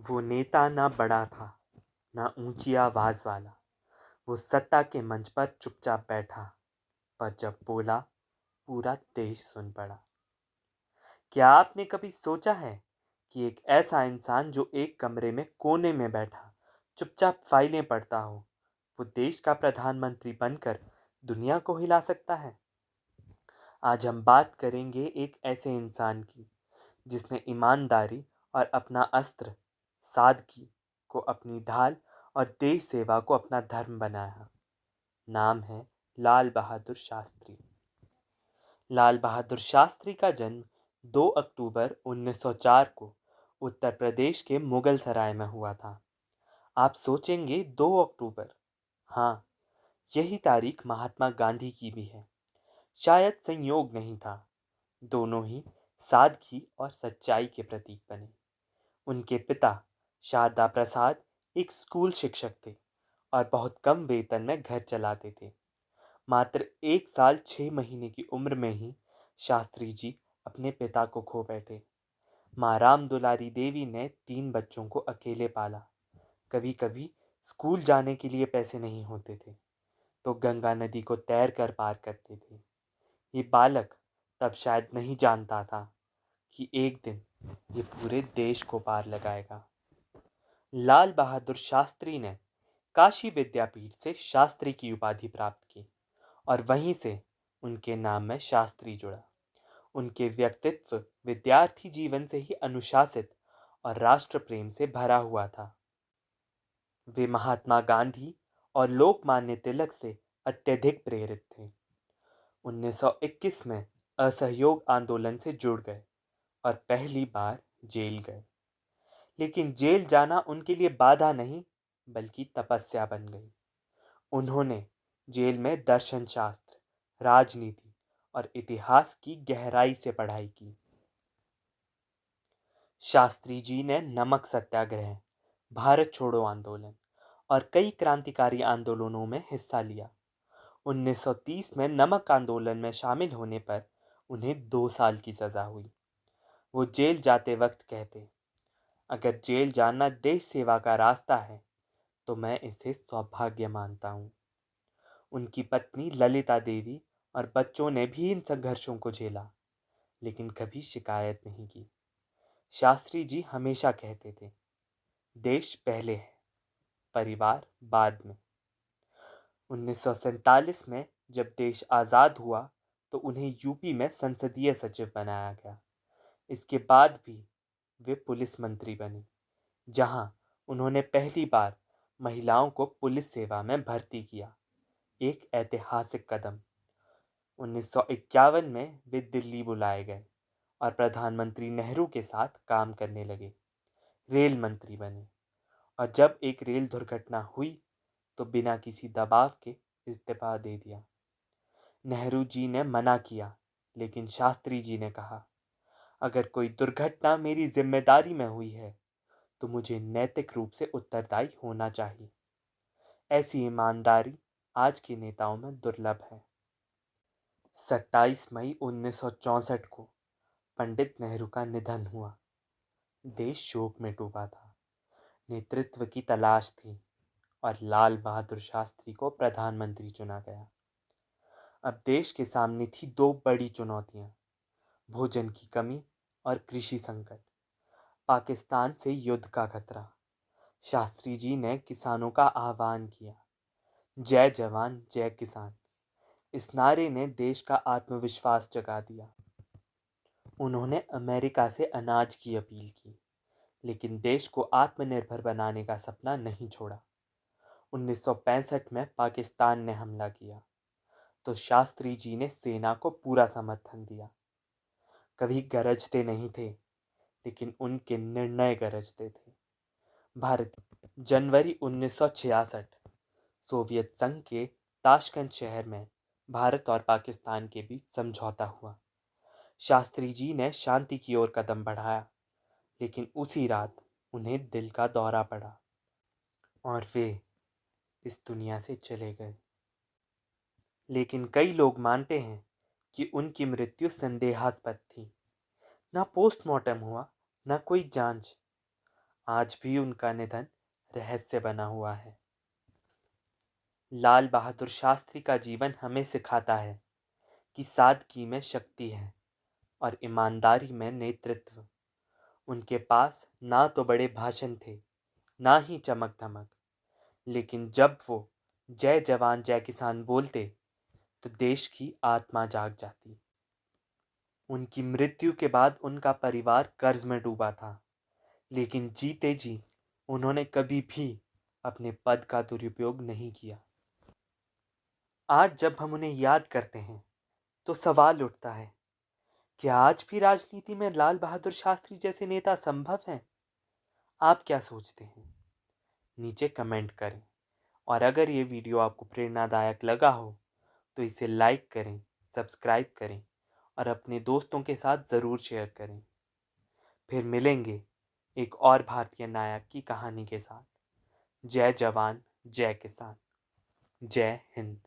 वो नेता ना बड़ा था, ना ऊंची आवाज वाला। वो सत्ता के मंच पर चुपचाप बैठा, पर जब बोला, पूरा देश सुन पड़ा। क्या आपने कभी सोचा है कि एक ऐसा इंसान जो एक कमरे में कोने में बैठा चुपचाप फाइलें पढ़ता हो, वो देश का प्रधानमंत्री बनकर दुनिया को हिला सकता है? आज हम बात करेंगे एक ऐसे इंसान की जिसने ईमानदारी और अपना अस्त्र, सादगी को अपनी ढाल और देश सेवा को अपना धर्म बनाया। नाम है लाल बहादुर शास्त्री। लाल बहादुर शास्त्री का जन्म 2 अक्टूबर 1904 को उत्तर प्रदेश के मुगल सराय में हुआ था। आप सोचेंगे 2 अक्टूबर? हाँ, यही तारीख महात्मा गांधी की भी है। शायद संयोग नहीं था। दोनों ही सादगी और सच्चाई के प्रतीक बने। उनके पिता शारदा प्रसाद एक स्कूल शिक्षक थे और बहुत कम वेतन में घर चलाते थे। मात्र 1 साल 6 महीने की उम्र में ही शास्त्री जी अपने पिता को खो बैठे। माँ राम दुलारी देवी ने 3 बच्चों को अकेले पाला। कभी कभी स्कूल जाने के लिए पैसे नहीं होते थे तो गंगा नदी को तैर कर पार करते थे। ये बालक तब शायद नहीं जानता था कि एक दिन ये पूरे देश को पार लगाएगा। लाल बहादुर शास्त्री ने काशी विद्यापीठ से शास्त्री की उपाधि प्राप्त की और वहीं से उनके नाम में शास्त्री जुड़ा। उनके व्यक्तित्व विद्यार्थी जीवन से ही अनुशासित और राष्ट्र प्रेम से भरा हुआ था। वे महात्मा गांधी और लोकमान्य तिलक से अत्यधिक प्रेरित थे। 1921 में असहयोग आंदोलन से जुड़ गए और पहली बार जेल गए। लेकिन जेल जाना उनके लिए बाधा नहीं, बल्कि तपस्या बन गई। उन्होंने जेल में दर्शन शास्त्र, राजनीति और इतिहास की गहराई से पढ़ाई की। शास्त्री जी ने नमक सत्याग्रह, भारत छोड़ो आंदोलन और कई क्रांतिकारी आंदोलनों में हिस्सा लिया। 1930 में नमक आंदोलन में शामिल होने पर उन्हें 2 साल की सजा हुई। वो जेल जाते वक्त कहते, अगर जेल जाना देश सेवा का रास्ता है तो मैं इसे सौभाग्य मानता हूँ। उनकी पत्नी ललिता देवी और बच्चों ने भी इन संघर्षों को झेला, लेकिन कभी शिकायत नहीं की। शास्त्री जी हमेशा कहते थे, देश पहले है, परिवार बाद में। 1947 में जब देश आज़ाद हुआ तो उन्हें यूपी में संसदीय सचिव बनाया गया। इसके बाद भी वे पुलिस मंत्री बने, जहां उन्होंने पहली बार महिलाओं को पुलिस सेवा में भर्ती किया, एक ऐतिहासिक कदम। 1951 में वे दिल्ली बुलाए गए और प्रधानमंत्री नेहरू के साथ काम करने लगे। रेल मंत्री बने और जब एक रेल दुर्घटना हुई तो बिना किसी दबाव के इस्तीफा दे दिया। नेहरू जी ने मना किया, लेकिन शास्त्री जी ने कहा, अगर कोई दुर्घटना मेरी जिम्मेदारी में हुई है तो मुझे नैतिक रूप से उत्तरदायी होना चाहिए। ऐसी ईमानदारी आज के नेताओं में दुर्लभ है। 27 मई 1964 को पंडित नेहरू का निधन हुआ। देश शोक में डूबा था। नेतृत्व की तलाश थी और लाल बहादुर शास्त्री को प्रधानमंत्री चुना गया। अब देश के सामने थी 2 बड़ी चुनौतियां, भोजन की कमी और कृषि संकट। पाकिस्तान से युद्ध का खतरा। शास्त्री जी ने किसानों का आह्वान किया, जय जवान जय किसान। इस नारे ने देश का आत्मविश्वास जगा दिया। उन्होंने अमेरिका से अनाज की अपील की, लेकिन देश को आत्मनिर्भर बनाने का सपना नहीं छोड़ा। 1965 में पाकिस्तान ने हमला किया तो शास्त्री जी ने सेना को पूरा समर्थन दिया। कभी गरजते नहीं थे, लेकिन उनके निर्णय गरजते थे। भारत जनवरी 1966 सोवियत संघ के ताशकंद शहर में भारत और पाकिस्तान के बीच समझौता हुआ। शास्त्री जी ने शांति की ओर कदम बढ़ाया, लेकिन उसी रात उन्हें दिल का दौरा पड़ा और वे इस दुनिया से चले गए। लेकिन कई लोग मानते हैं कि उनकी मृत्यु संदेहास्पद थी। ना पोस्टमार्टम हुआ, ना कोई जांच। आज भी उनका निधन रहस्य बना हुआ है। लाल बहादुर शास्त्री का जीवन हमें सिखाता है कि सादगी में शक्ति है और ईमानदारी में नेतृत्व। उनके पास ना तो बड़े भाषण थे, ना ही चमक धमक, लेकिन जब वो जय जवान जय किसान बोलते तो देश की आत्मा जाग जाती। उनकी मृत्यु के बाद उनका परिवार कर्ज में डूबा था, लेकिन जीते जी उन्होंने कभी भी अपने पद का दुरुपयोग नहीं किया। आज जब हम उन्हें याद करते हैं तो सवाल उठता है, क्या आज भी राजनीति में लाल बहादुर शास्त्री जैसे नेता संभव हैं? आप क्या सोचते हैं? नीचे कमेंट करें। और अगर ये वीडियो आपको प्रेरणादायक लगा हो तो इसे लाइक करें, सब्सक्राइब करें और अपने दोस्तों के साथ ज़रूर शेयर करें। फिर मिलेंगे एक और भारतीय नायक की कहानी के साथ। जय जवान, जय किसान, जय हिंद।